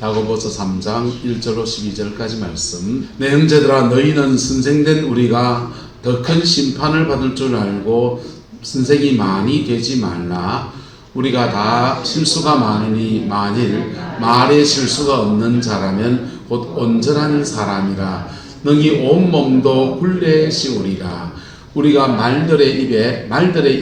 야고보서 3장 1절로 12절까지 말씀. 내 형제들아, 너희는 선생된 우리가 더 큰 심판을 받을 줄 알고 선생이 많이 되지 말라. 우리가 다 실수가 많으니 만일 말에 실수가 없는 자라면 곧 온전한 사람이라. 능히 온 몸도 굴레 씌우리라. 우리가 말들의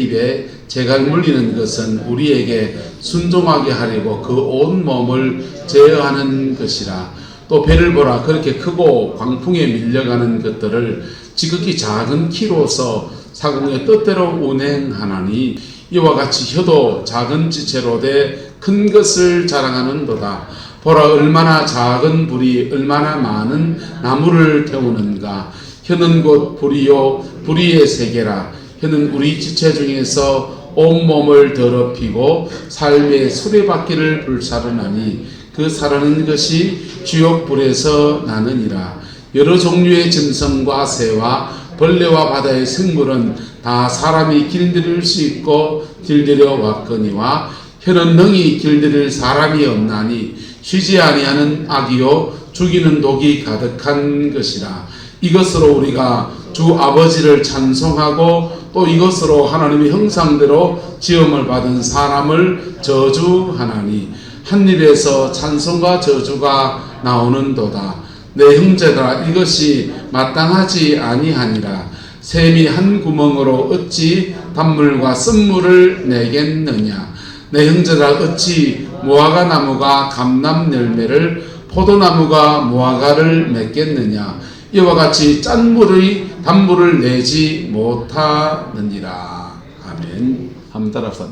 입에 재갈 물리는 것은 우리에게 순종하게 하려고 그 온 몸을 제어하는 것이라. 또 배를 보라. 그렇게 크고 광풍에 밀려가는 것들을 지극히 작은 키로서 사공의 뜻대로 운행하나니, 이와 같이 혀도 작은 지체로 돼 큰 것을 자랑하는도다. 보라, 얼마나 작은 불이 얼마나 많은 나무를 태우는가. 혀는 곧 불이요 불의의 세계라. 혀는 우리 지체 중에서 온몸을 더럽히고 삶의 수레바퀴를 불사르나니 그 사르는 것이 지옥불에서 나느니라. 여러 종류의 짐승과 새와 벌레와 바다의 생물은 다 사람이 길들일 수 있고 길들여 왔거니와, 혀는 능히 길들일 사람이 없나니 쉬지 아니하는 악이요 죽이는 독이 가득한 것이라. 이것으로 우리가 주 아버지를 찬송하고 또 이것으로 하나님의 형상대로 지음을 받은 사람을 저주하나니 한 입에서 찬송과 저주가 나오는도다. 내 형제들아, 이것이 마땅하지 아니하니라. 샘이 한 구멍으로 어찌 단물과 쓴물을 내겠느냐. 내 형제들아, 어찌 무화과 나무가 감람 열매를, 포도나무가 무화과를 맺겠느냐. 이와 같이 짠 물의 단물을 내지 못하느니라. 아멘. 한번 따라합시다.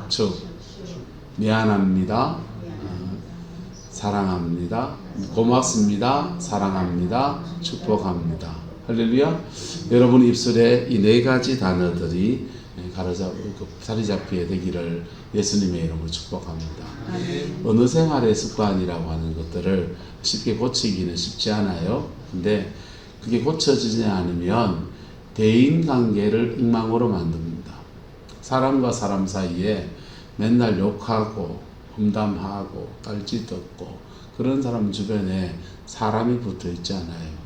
축. 미안합니다. 사랑합니다. 고맙습니다. 사랑합니다. 축복합니다. 할렐루야. 여러분 입술에 이 네 가지 단어들이 자리 잡히게 되기를 예수님의 이름으로 축복합니다. 어느 생활의 습관이라고 하는 것들을 쉽게 고치기는 쉽지 않아요. 근데 그게 고쳐지지 않으면 대인관계를 엉망으로 만듭니다. 사람과 사람 사이에 맨날 욕하고 험담하고 딸짓 듣고 그런 사람 주변에 사람이 붙어 있지 않아요.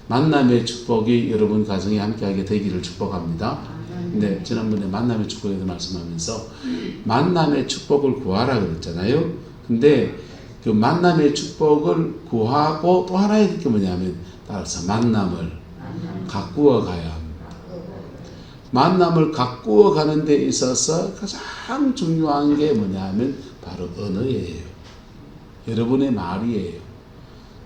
만남의 축복이 여러분 가정에 함께하게 되기를 축복합니다. 근데 지난번에 만남의 축복에 대해 말씀하면서 만남의 축복을 구하라 그랬잖아요. 근데 그 만남의 축복을 구하고 또 하나의 게 뭐냐면, 따라서 만남을 가꾸어 가야 합니다. 만남을 가꾸어 가는 데 있어서 가장 중요한 게 뭐냐면 바로 언어예요. 여러분의 말이에요.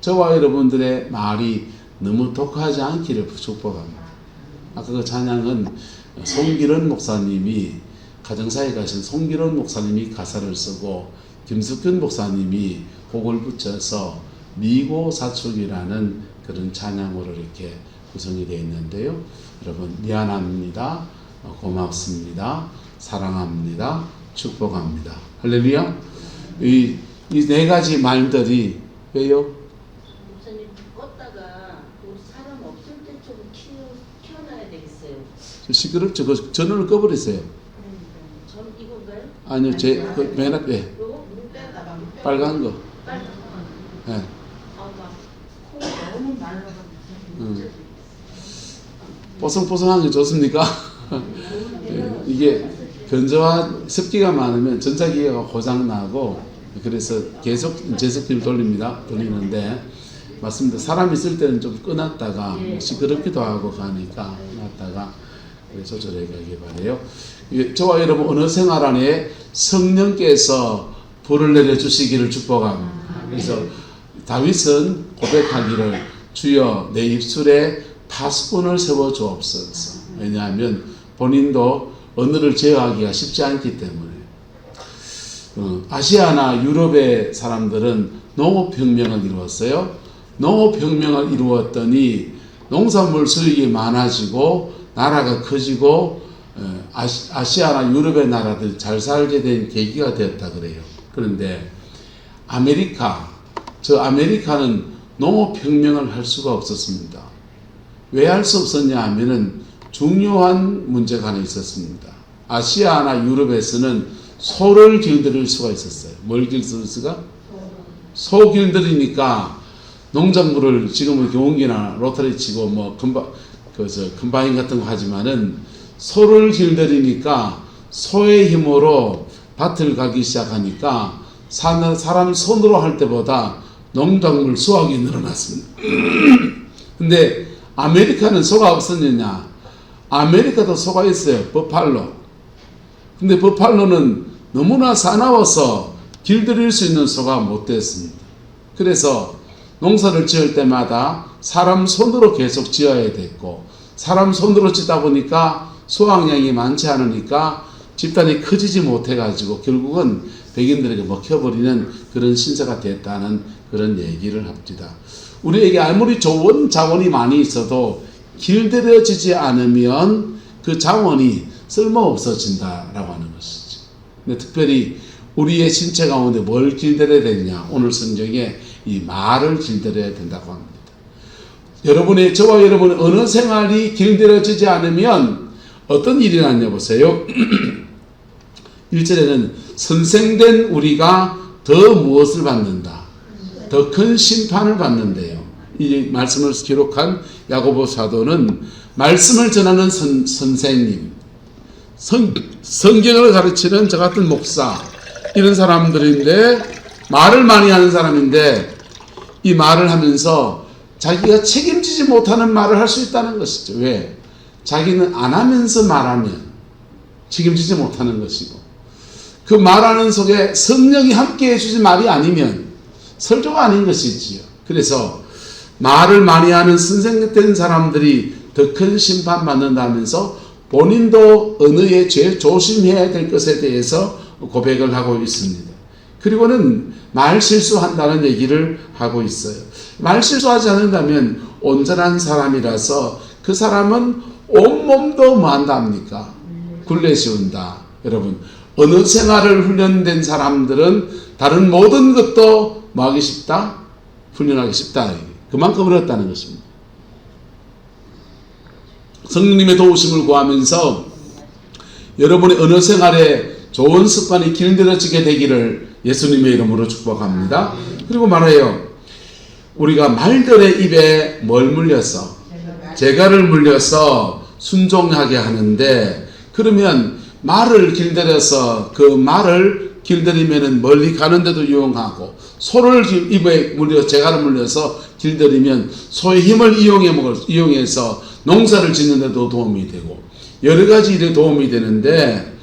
저와 여러분들의 말이 너무 독하지 않기를 축복합니다. 아까 그 찬양은 송기론 목사님이, 가정사에 가신 송기론 목사님이 가사를 쓰고 김숙균 목사님이 곡을 붙여서 미고사축이라는 그런 찬양으로 이렇게 구성이 되어 있는데요. 여러분, 미안합니다. 고맙습니다. 사랑합니다. 축복합니다. 할렐루야. 이 네 가지 말들이 왜요? 목사님, 껐다가 우리 사람 없을 때 좀 키워놔야 되겠어요. 시끄럽죠? 그 전원을 꺼버리세요. 전 이건가요? 아니요, 그 맨 앞에 요거? 빼다가 빨간 거. 빨간 거. 네. 막 코 너무 말라가지고. 뽀송뽀송한 게 좋습니까? 네, 이게 건조한 습기가 많으면 전자기계가 고장나고, 그래서 계속 제습기를 돌리는데, 맞습니다. 사람 있을 때는 좀 꺼놨다가 시끄럽기도 하고 가니까 놨다가 조절해 가기 바래요. 저와 여러분 어느 생활 안에 성령께서 불을 내려주시기를 축복합니다. 그래서 다윗은 고백하기를, 주여 내 입술에 파수꾼을 세워주옵소서. 왜냐하면 본인도 언어를 제어하기가 쉽지 않기 때문에. 아시아나 유럽의 사람들은 농업혁명을 이루었어요. 농업혁명을 이루었더니 농산물 수익이 많아지고 나라가 커지고 아시아나 유럽의 나라들이 잘 살게 된 계기가 되었다 그래요. 그런데 아메리카는 농업혁명을 할 수가 없었습니다. 왜 할 수 없었냐 하면은 중요한 문제가 하나 있었습니다. 아시아나 유럽에서는 소를 길들일 수가 있었어요. 뭘 길들일 수가? 소 길들이니까 농작물을 지금은 경운기나 로터리 치고 뭐 금바인 같은 거 하지만은 소를 길들이니까 소의 힘으로 밭을 가기 시작하니까 사람 손으로 할 때보다 농작물 수확이 늘어났습니다. 근데 아메리카는 소가 없었느냐? 아메리카도 소가 있어요. 버팔로. 근데 버팔로는 너무나 사나워서 길들일 수 있는 소가 못 됐습니다. 그래서 농사를 지을 때마다 사람 손으로 계속 지어야 됐고, 사람 손으로 짓다 보니까 수확량이 많지 않으니까 집단이 커지지 못해가지고 결국은 백인들에게 먹혀버리는 그런 신세가 됐다는 그런 얘기를 합니다. 우리에게 아무리 좋은 자원이 많이 있어도 길들여지지 않으면 그 자원이 쓸모없어진다라고 하는 것이죠. 근데 특별히 우리의 신체 가운데 뭘 길들여야 되느냐? 오늘 성경에 이 말을 길들여야 된다고 합니다. 저와 여러분의 어느 생활이 길들여지지 않으면 어떤 일이 났냐 보세요. 1절에는 선생된 우리가 더 무엇을 받는다? 더 큰 심판을 받는데요. 이 말씀을 기록한 야고보 사도는 말씀을 전하는 선생님, 성경을 가르치는 저 같은 목사, 이런 사람들인데, 말을 많이 하는 사람인데, 이 말을 하면서 자기가 책임지지 못하는 말을 할 수 있다는 것이죠. 왜? 자기는 안 하면서 말하면 책임지지 못하는 것이고, 그 말하는 속에 성령이 함께 해주지 말이 아니면 설교가 아닌 것이지요. 그래서 말을 많이 하는 선생된 사람들이 더 큰 심판받는다면서 본인도 언어에 제일 조심해야 될 것에 대해서 고백을 하고 있습니다. 그리고는 말 실수한다는 얘기를 하고 있어요. 말 실수하지 않는다면 온전한 사람이라서 그 사람은 온몸도 뭐 한답니까? 굴레 씌운다. 여러분, 언어 생활을 훈련된 사람들은 다른 모든 것도 뭐 하기 쉽다? 훈련하기 쉽다. 그만큼 어렵다는 것입니다. 성령님의 도우심을 구하면서 여러분의 언어 생활에 좋은 습관이 길들여지게 되기를 예수님의 이름으로 축복합니다. 그리고 말해요. 우리가 말들의 입에 뭘 물려서? 재갈을 물려서 순종하게 하는데, 그러면 말을 길들여서 그 말을 길들이면 멀리 가는데도 유용하고, 소를 입에 재갈을 물려서 길들이면 소의 힘을 이용해서 농사를 짓는데도 도움이 되고 여러 가지 일에 도움이 되는데,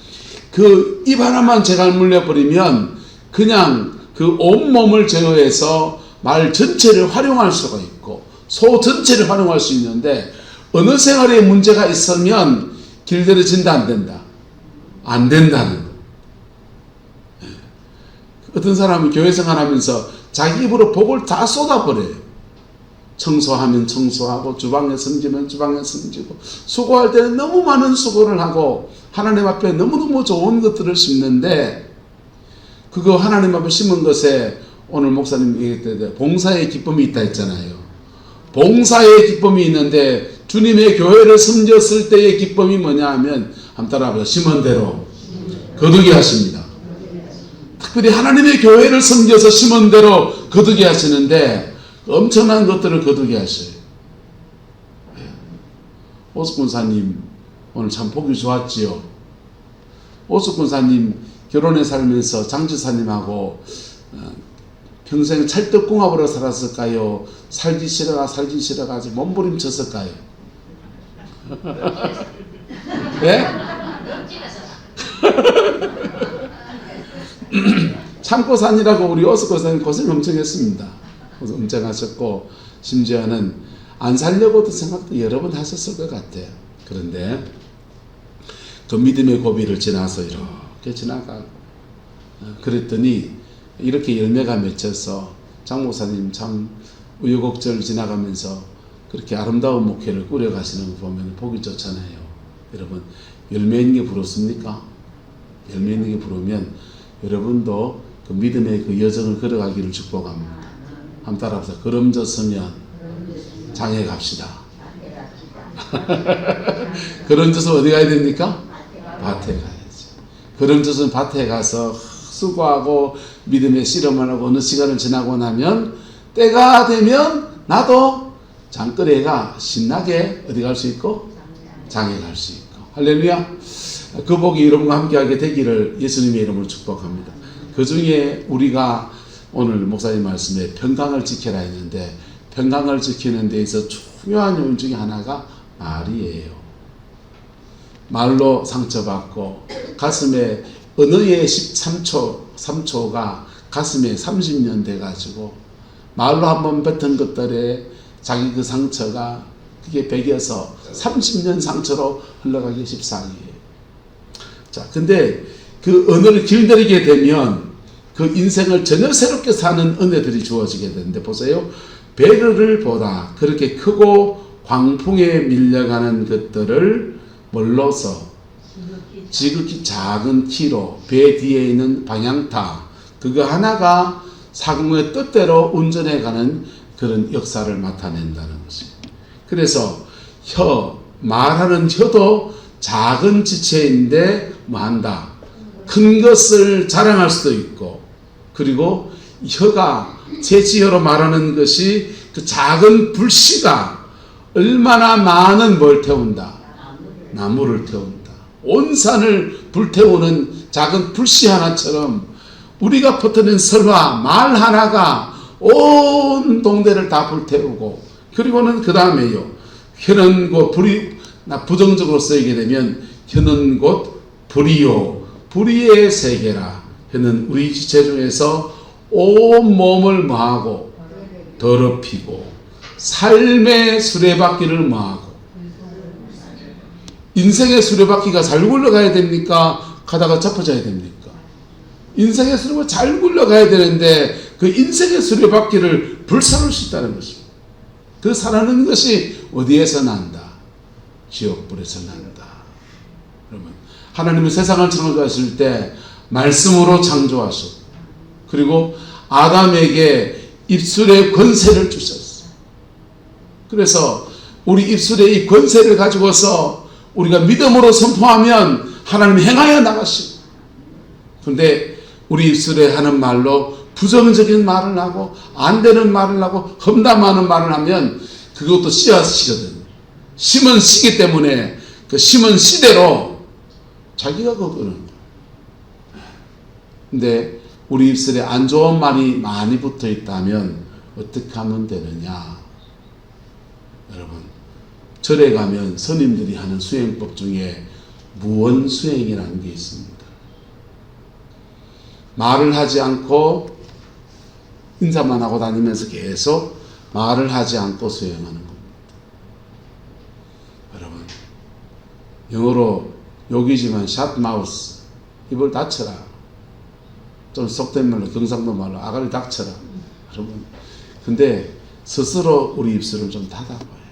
그 입 하나만 재갈 물려버리면 그냥 그 온몸을 제어해서 말 전체를 활용할 수가 있고 소 전체를 활용할 수 있는데, 언어 생활에 문제가 있으면 길들여진다 안 된다? 안 된다는 거. 어떤 사람은 교회 생활하면서 자기 입으로 복을 다 쏟아버려요. 청소하면 청소하고 주방에 섬기면 주방에 섬기고 수고할 때는 너무 많은 수고를 하고 하나님 앞에 너무너무 좋은 것들을 심는데, 그거 하나님 앞에 심은 것에 오늘 목사님 얘기했을 때 봉사의 기쁨이 있다 했잖아요. 봉사의 기쁨이 있는데 주님의 교회를 섬겼을 때의 기쁨이 뭐냐 하면, 한번 따라해보세요. 심은 대로 거두게 하십니다. 특별히 하나님의 교회를 섬겨서 심은 대로 거두게 하시는데 엄청난 것들을 거두게 하셔요. 오숙군사님 오늘 참 보기 좋았지요. 오숙군사님 결혼해 살면서 장지사님하고 평생 찰떡궁합으로 살았을까요? 살기 싫어가지고 몸부림쳤을까요? 네? 참고 사니라고 우리 오숙군사님 고생 엄청 했습니다. 엄청 하셨고 심지어는 안 살려고도 생각도 여러 번 하셨을 것 같아요. 그런데 그 믿음의 고비를 지나서 이렇게 지나가고 그랬더니 이렇게 열매가 맺혀서 장 목사님 참 우여곡절 지나가면서 그렇게 아름다운 목회를 꾸려가시는 거 보면 보기 좋잖아요. 여러분, 열매 있는 게 부럽습니까? 열매 있는 게 부르면 여러분도 그 믿음의 그 여정을 걸어가기를 축복합니다. 한번 따라합시다. 걸음졌으면 장에 갑시다. 걸음져서 어디 가야 됩니까? 밭에 가야지. 그름젖은 밭에 가서 수고하고 믿음의 씨름을 하고 어느 시간을 지나고 나면 때가 되면 나도 장거리가 신나게 어디 갈 수 있고 장에 갈 수 있고. 할렐루야. 그 복이 여러분과 함께하게 되기를 예수님의 이름으로 축복합니다. 그 중에 우리가 오늘 목사님 말씀에 평강을 지켜라 했는데 평강을 지키는 데에서 중요한 요인 중에 하나가 말이에요. 말로 상처받고 가슴에 언어의 3초가 가슴에 30년 돼가지고 말로 한번 뱉은 것들에 자기 그 상처가 그게 배겨서 30년 상처로 흘러가기 십상이에요. 자, 근데 그 언어를 길들이게 되면 그 인생을 전혀 새롭게 사는 은혜들이 주어지게 되는데 보세요. 베르를 보다 그렇게 크고 광풍에 밀려가는 것들을 뭘로서 지극히 작은 키로 배 뒤에 있는 방향타 그거 하나가 사공의 뜻대로 운전해가는 그런 역사를 나타낸다는 것입니다. 그래서 말하는 혀도 작은 지체인데 뭐한다? 큰 것을 자랑할 수도 있고 그리고 혀가 제지혀로 말하는 것이 그 작은 불씨가 얼마나 많은 뭘 태운다? 나무를 태운다. 온 산을 불태우는 작은 불씨 하나처럼 우리가 퍼뜨린 설화 말 하나가 온 동네를 다 불태우고 그리고는 그 다음에요. 혀는 곧 부정적으로 쓰이게 되면 혀는 곧 불이요 불의의 세계라. 혀는 우리 지체 중에서 온 몸을 뭐하고 더럽히고 삶의 수레바퀴를 뭐하고 인생의 수레바퀴가 잘 굴러가야 됩니까? 가다가 접어져야 됩니까? 인생의 수레바퀴가 잘 굴러가야 되는데 그 인생의 수레바퀴를 불사를 수 있다는 것입니다. 그 살아는 것이 어디에서 난다? 지옥불에서 난다. 그러면 하나님은 세상을 창조하실 때 말씀으로 창조하셨고 그리고 아담에게 입술의 권세를 주셨어요. 그래서 우리 입술의 이 권세를 가지고서 우리가 믿음으로 선포하면 하나님이 행하여 나가시고 그런데 우리 입술에 하는 말로 부정적인 말을 하고 안 되는 말을 하고 험담하는 말을 하면 그것도 씨앗이거든요. 심은 씨기 때문에 그 심은 씨대로 자기가 그거는 근데 우리 입술에 안 좋은 말이 많이 붙어 있다면 어떻게 하면 되느냐? 여러분 절에 가면 스님들이 하는 수행법 중에 무언수행이라는 게 있습니다. 말을 하지 않고 인사만 하고 다니면서 계속 말을 하지 않고 수행하는 겁니다. 여러분 영어로 욕이지만 샷 마우스 입을 닫혀라. 좀 속된 말로 경상도 말로 아가리 닥쳐라. 여러분 근데 스스로 우리 입술을 좀 닫아봐요.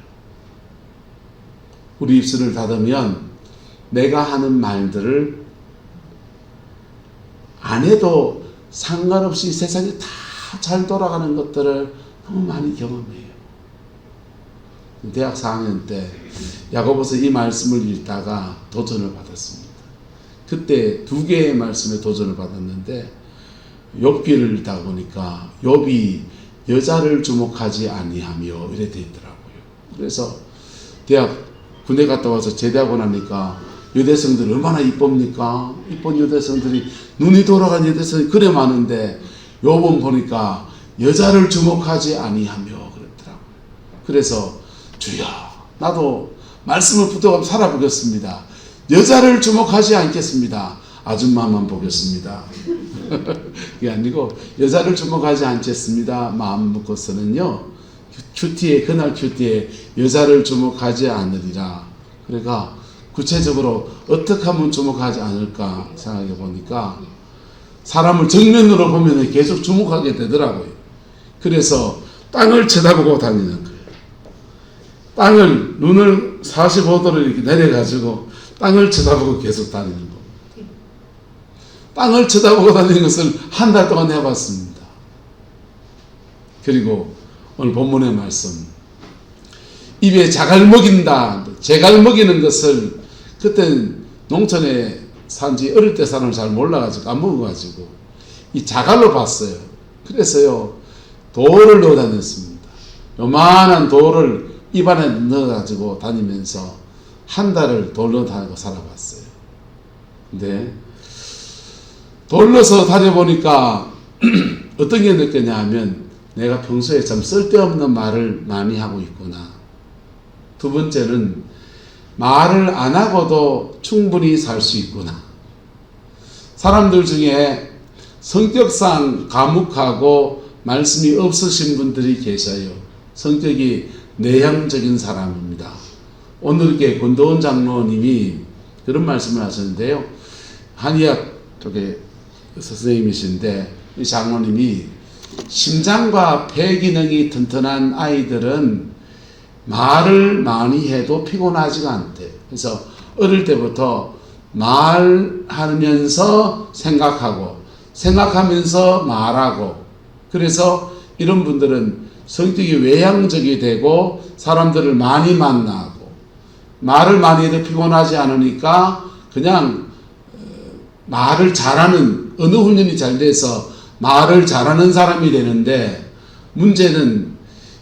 우리 입술을 닫으면 내가 하는 말들을 안 해도 상관없이 세상에 다 잘 돌아가는 것들을 너무 많이 경험해요. 대학 4학년 때 야고보서 이 말씀을 읽다가 도전을 받았습니다. 그때 두 개의 말씀에 도전을 받았는데 욥기를 읽다 보니까 욥이 여자를 주목하지 아니하며 이래 돼 있더라고요. 그래서 대학 군대 갔다 와서 제대하고 나니까 여대생들 얼마나 이쁩니까? 이쁜 여대생들이 눈이 돌아간 여대생이 그래 많은데 욥은 보니까 여자를 주목하지 아니하며 그랬더라고요. 그래서 주여 나도 말씀을 붙들고 살아보겠습니다. 여자를 주목하지 않겠습니다. 아줌마만 보겠습니다. 그게 아니고 여자를 주목하지 않겠습니다. 마음 먹고서는요. 큐티에 그날 큐티에 여자를 주목하지 않으리라. 그러니까 구체적으로 어떻게 하면 주목하지 않을까 생각해 보니까 사람을 정면으로 보면 계속 주목하게 되더라고요. 그래서 땅을 쳐다보고 다니는 거예요. 땅을 눈을 45도로 이렇게 내려가지고 땅을 쳐다보고 계속 다니는 거예요. 땅을 쳐다보고 다니는 것을 한 달 동안 해봤습니다. 그리고 오늘 본문의 말씀 입에 자갈 먹인다. 제갈 먹이는 것을 그때는 농촌에 산지 어릴 때 산을 잘 몰라가지고 안 먹어가지고 이 자갈로 봤어요. 그래서요 돌을 넣어 다녔습니다. 요만한 돌을 입안에 넣어가지고 다니면서 한 달을 돌 넣어 다니고 살아봤어요. 근데 돌 넣어서 다녀보니까 어떤 게 느꼈냐 하면 내가 평소에 참 쓸데없는 말을 많이 하고 있구나. 두 번째는 말을 안 하고도 충분히 살 수 있구나. 사람들 중에 성격상 과묵하고 말씀이 없으신 분들이 계셔요. 성격이 내향적인 사람입니다. 오늘 이렇게 권도원 장로님이 그런 말씀을 하셨는데요. 한의학 쪽에 선생님이신데 이 장로님이 심장과 폐 기능이 튼튼한 아이들은 말을 많이 해도 피곤하지가 않대. 그래서 어릴 때부터 말하면서 생각하고 생각하면서 말하고, 그래서 이런 분들은 성격이 외향적이 되고 사람들을 많이 만나고 말을 많이 해도 피곤하지 않으니까 그냥 말을 잘하는, 언어 훈련이 잘 돼서 말을 잘하는 사람이 되는데, 문제는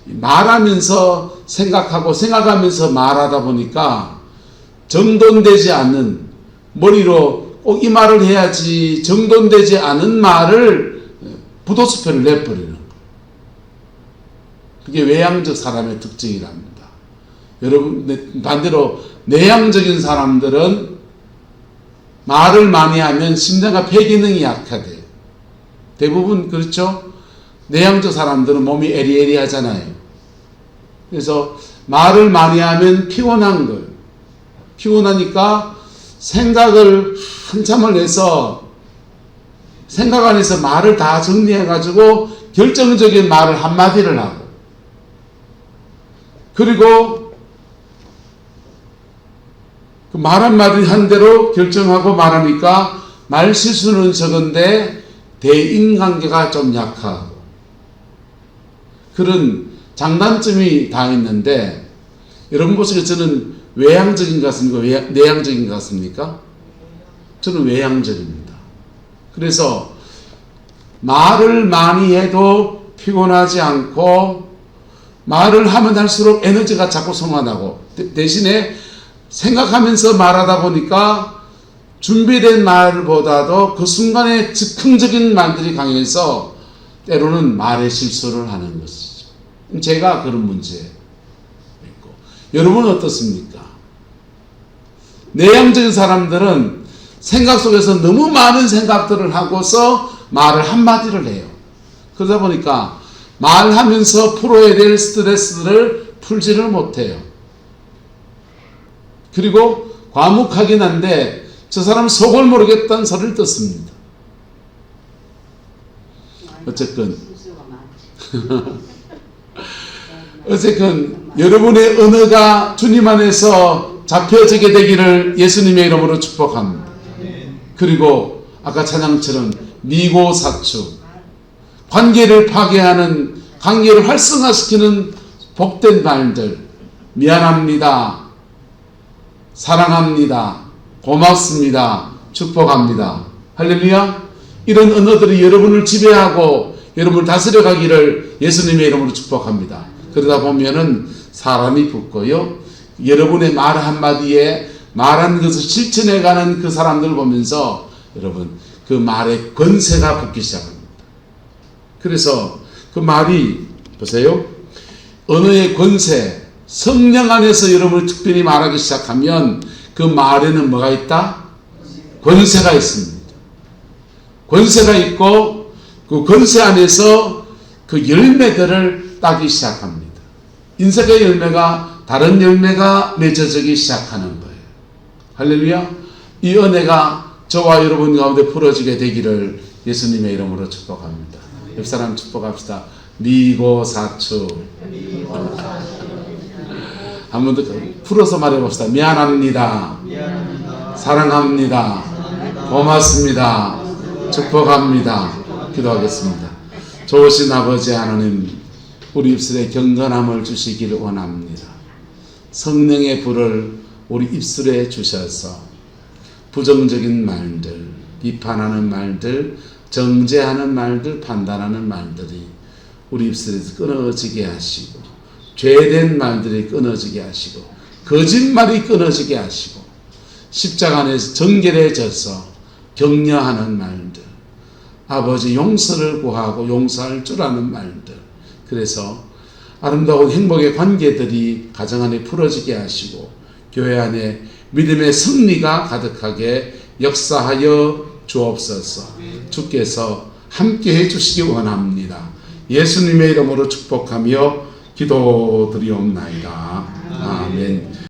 말하면서 생각하고 생각하면서 말하다 보니까 정돈되지 않는, 머리로 꼭 이 말을 해야지 정돈되지 않은 말을 부도수표를 내버리는 거예요. 그게 외향적 사람의 특징이랍니다. 여러분, 반대로 내향적인 사람들은 말을 많이 하면 심장과 폐 기능이 약화돼요. 대부분 그렇죠? 내향적 사람들은 몸이 에리에리하잖아요. 그래서 말을 많이 하면 피곤한 거예요. 피곤하니까 생각을 한참을 해서 생각 안에서 말을 다 정리해가지고 결정적인 말을 한마디를 하고, 그리고 그 말 한마디 한 대로 결정하고 말하니까 말 실수는 적은데 대인관계가 좀 약하고 그런 장단점이 다 있는데, 여러분 보시기에 저는 외향적인 것 같습니까? 내향적인 것 같습니까? 저는 외향적입니다. 그래서 말을 많이 해도 피곤하지 않고 말을 하면 할수록 에너지가 자꾸 성화나고, 대신에 생각하면서 말하다 보니까 준비된 말보다도 그 순간에 즉흥적인 말들이 강해서 때로는 말의 실수를 하는 것이죠. 제가 그런 문제가 있고, 여러분은 어떻습니까? 내향적인 사람들은 생각 속에서 너무 많은 생각들을 하고서 말을 한마디를 해요. 그러다 보니까 말하면서 풀어야 될 스트레스를 풀지를 못해요. 그리고 과묵하긴 한데 저 사람 속을 모르겠다는 소리를 듣습니다. 어쨌건 여러분의 언어가 주님 안에서 잡혀지게 되기를 예수님의 이름으로 축복합니다. 그리고 아까 찬양처럼 미고사축, 관계를 파괴하는, 관계를 활성화시키는 복된 말들, 미안합니다, 사랑합니다, 고맙습니다, 축복합니다, 할렐루야. 이런 언어들이 여러분을 지배하고 여러분을 다스려가기를 예수님의 이름으로 축복합니다. 그러다 보면은 사람이 붙고요, 여러분의 말 한마디에 말한 것을 실천해가는 그 사람들을 보면서 여러분 그 말에 권세가 붙기 시작합니다. 그래서 그 말이 보세요, 언어의 권세, 성령 안에서 여러분이 특별히 말하기 시작하면 그 말에는 뭐가 있다? 권세가 있습니다. 권세가 있고 그 권세 안에서 그 열매들을 따기 시작합니다. 인생의 열매가 다른 열매가 맺어지기 시작하는 거예요. 할렐루야. 이 은혜가 저와 여러분 가운데 풀어지게 되기를 예수님의 이름으로 축복합니다. 옆 사람 축복합시다. 미고사축. 한 번 더 풀어서 말해봅시다. 미안합니다. 사랑합니다. 고맙습니다. 축복합니다. 기도하겠습니다. 좋으신 아버지 하나님, 우리 입술에 경건함을 주시기를 원합니다. 성령의 불을 우리 입술에 주셔서 부정적인 말들, 비판하는 말들, 정죄하는 말들, 판단하는 말들이 우리 입술에서 끊어지게 하시고, 죄된 말들이 끊어지게 하시고, 거짓말이 끊어지게 하시고, 십자가 안에서 정결해져서 격려하는 말들, 아버지 용서를 구하고 용서할 줄 아는 말들, 그래서 아름다운 행복의 관계들이 가정 안에 풀어지게 하시고 교회 안에 믿음의 승리가 가득하게 역사하여 주옵소서. 주께서 함께해 주시기 원합니다. 예수님의 이름으로 축복하며 기도드리옵나이다. 아멘.